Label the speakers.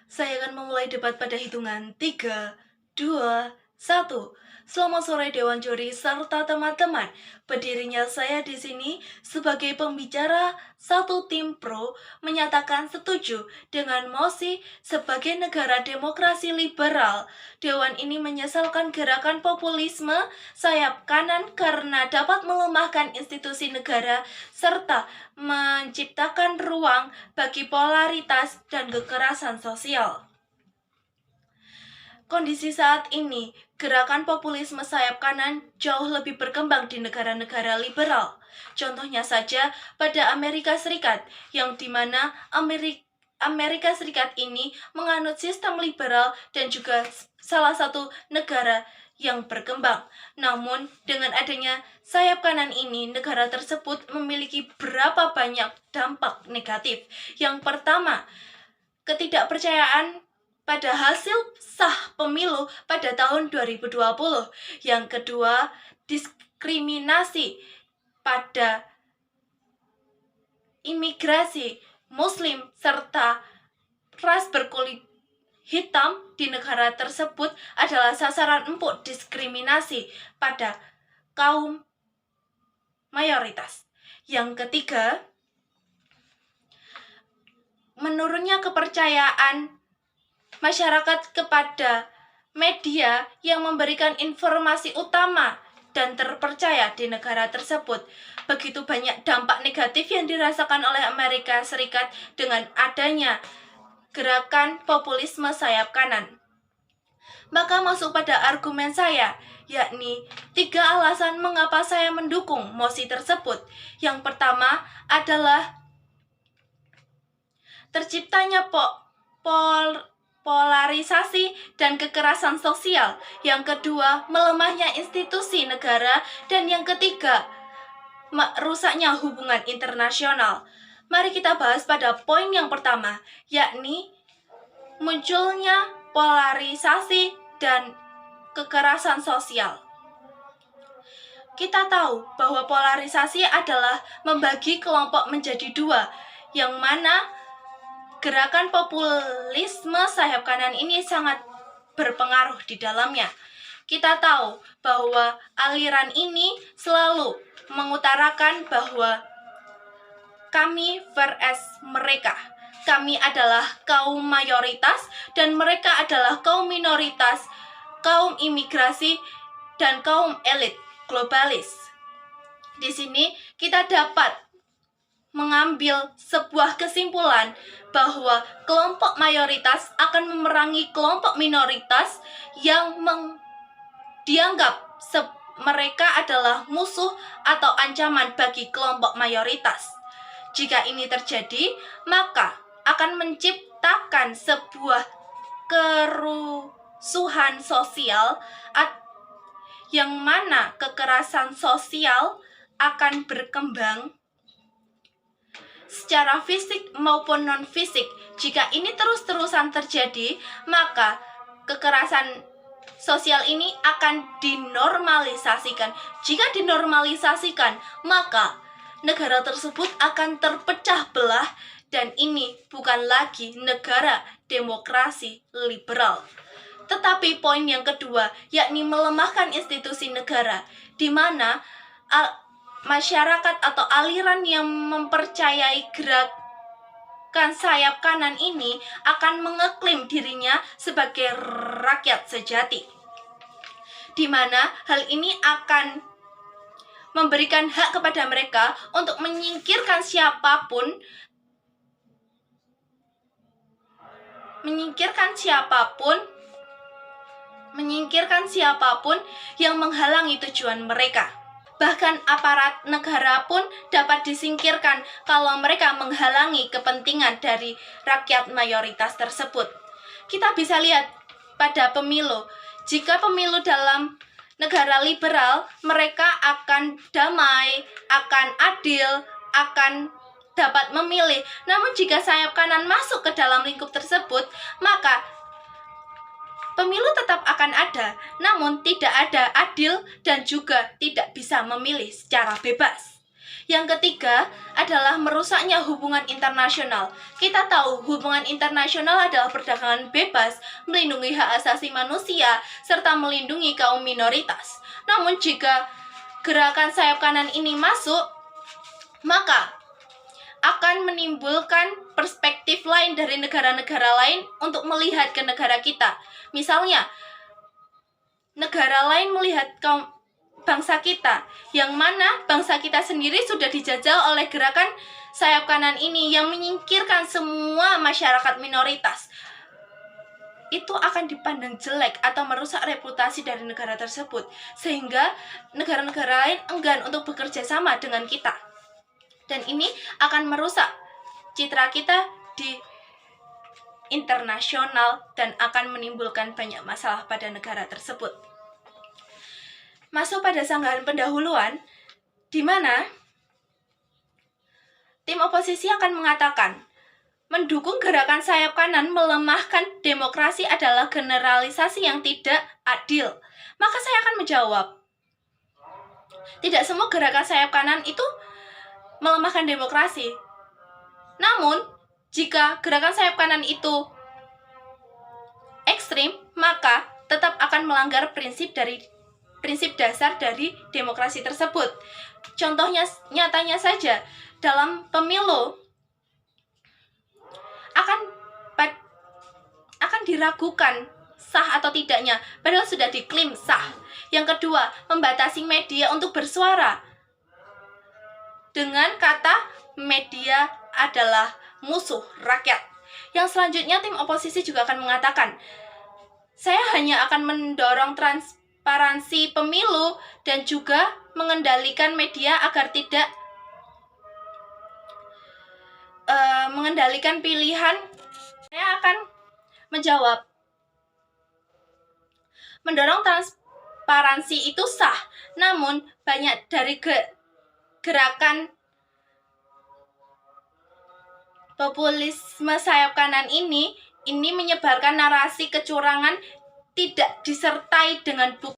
Speaker 1: Saya akan memulai debat pada hitungan 3, 2, 1. Selamat sore Dewan Juri serta teman-teman. Berdirinya saya di sini sebagai pembicara satu tim pro menyatakan setuju dengan mosi sebagai negara demokrasi liberal. Dewan ini menyesalkan gerakan populisme sayap kanan karena dapat melemahkan institusi negara serta menciptakan ruang bagi polaritas dan kekerasan sosial. Kondisi saat ini, gerakan populisme sayap kanan jauh lebih berkembang di negara-negara liberal. Contohnya saja pada Amerika Serikat, yang dimana Amerika Serikat ini menganut sistem liberal dan juga salah satu negara yang berkembang. Namun, dengan adanya sayap kanan ini, negara tersebut memiliki berapa banyak dampak negatif. Yang pertama, ketidakpercayaan pada hasil sah pemilu pada tahun 2020. Yang kedua, diskriminasi pada imigrasi Muslim serta ras berkulit hitam di negara tersebut adalah sasaran empuk diskriminasi pada kaum mayoritas. Yang ketiga, menurunnya kepercayaan masyarakat kepada media yang memberikan informasi utama dan terpercaya di negara tersebut. Begitu banyak dampak negatif yang dirasakan oleh Amerika Serikat dengan adanya gerakan populisme sayap kanan. Maka masuk pada argumen saya, yakni 3 alasan mengapa saya mendukung mosi tersebut. Yang pertama adalah terciptanya polarisasi dan kekerasan sosial. Yang kedua, melemahnya institusi negara. Dan yang ketiga, rusaknya hubungan internasional. Mari kita bahas pada poin yang pertama, yakni munculnya polarisasi dan kekerasan sosial. Kita tahu bahwa polarisasi adalah membagi kelompok menjadi 2, yang mana gerakan populisme sayap kanan ini sangat berpengaruh di dalamnya. Kita tahu bahwa aliran ini selalu mengutarakan bahwa kami versus mereka. Kami adalah kaum mayoritas dan mereka adalah kaum minoritas, kaum imigrasi, dan kaum elit globalis. Di sini kita dapat mengambil sebuah kesimpulan bahwa kelompok mayoritas akan memerangi kelompok minoritas yang dianggap mereka adalah musuh atau ancaman bagi kelompok mayoritas. Jika ini terjadi, maka akan menciptakan sebuah kerusuhan sosial yang mana kekerasan sosial akan berkembang secara fisik maupun non-fisik. Jika ini terus-terusan terjadi, maka kekerasan sosial ini akan dinormalisasikan. Jika dinormalisasikan, maka negara tersebut akan terpecah belah dan ini bukan lagi negara demokrasi liberal. Tetapi poin yang kedua, yakni melemahkan institusi negara, di mana masyarakat atau aliran yang mempercayai gerakan sayap kanan ini akan mengeklaim dirinya sebagai rakyat sejati, di mana hal ini akan memberikan hak kepada mereka untuk menyingkirkan siapapun yang menghalangi tujuan mereka. Bahkan aparat negara pun dapat disingkirkan kalau mereka menghalangi kepentingan dari rakyat mayoritas tersebut. Kita bisa lihat pada pemilu. Jika pemilu dalam negara liberal, mereka akan damai, akan adil, akan dapat memilih. Namun jika sayap kanan masuk ke dalam lingkup tersebut, maka pemilu tetap akan ada, namun tidak ada adil dan juga tidak bisa memilih secara bebas. Yang ketiga adalah merusaknya hubungan internasional. Kita tahu hubungan internasional adalah perdagangan bebas, melindungi hak asasi manusia, serta melindungi kaum minoritas. Namun jika gerakan sayap kanan ini masuk, maka akan menimbulkan perspektif lain dari negara-negara lain untuk melihat ke negara kita. Misalnya, negara lain melihat kaum bangsa kita, yang mana bangsa kita sendiri sudah dijajah oleh gerakan sayap kanan ini yang menyingkirkan semua masyarakat minoritas. Itu akan dipandang jelek atau merusak reputasi dari negara tersebut, sehingga negara-negara lain enggan untuk bekerja sama dengan kita. Dan ini akan merusak citra kita di internasional dan akan menimbulkan banyak masalah pada negara tersebut. Masuk pada sanggahan pendahuluan, di mana tim oposisi akan mengatakan, mendukung gerakan sayap kanan melemahkan demokrasi adalah generalisasi yang tidak adil. Maka saya akan menjawab, tidak semua gerakan sayap kanan itu melemahkan demokrasi. Namun, jika gerakan sayap kanan itu ekstrim, maka tetap akan melanggar prinsip dasar dari demokrasi tersebut. Contohnya nyatanya saja, dalam pemilu akan diragukan sah atau tidaknya, padahal sudah diklaim sah. Yang kedua, membatasi media untuk bersuara. Dengan kata media adalah musuh rakyat. Yang selanjutnya, tim oposisi juga akan mengatakan, saya hanya akan mendorong transparansi pemilu dan juga mengendalikan media agar tidak mengendalikan pilihan. Saya akan menjawab, mendorong transparansi itu sah, namun banyak dari gerakan populisme sayap kanan ini menyebarkan narasi kecurangan tidak disertai dengan bukti.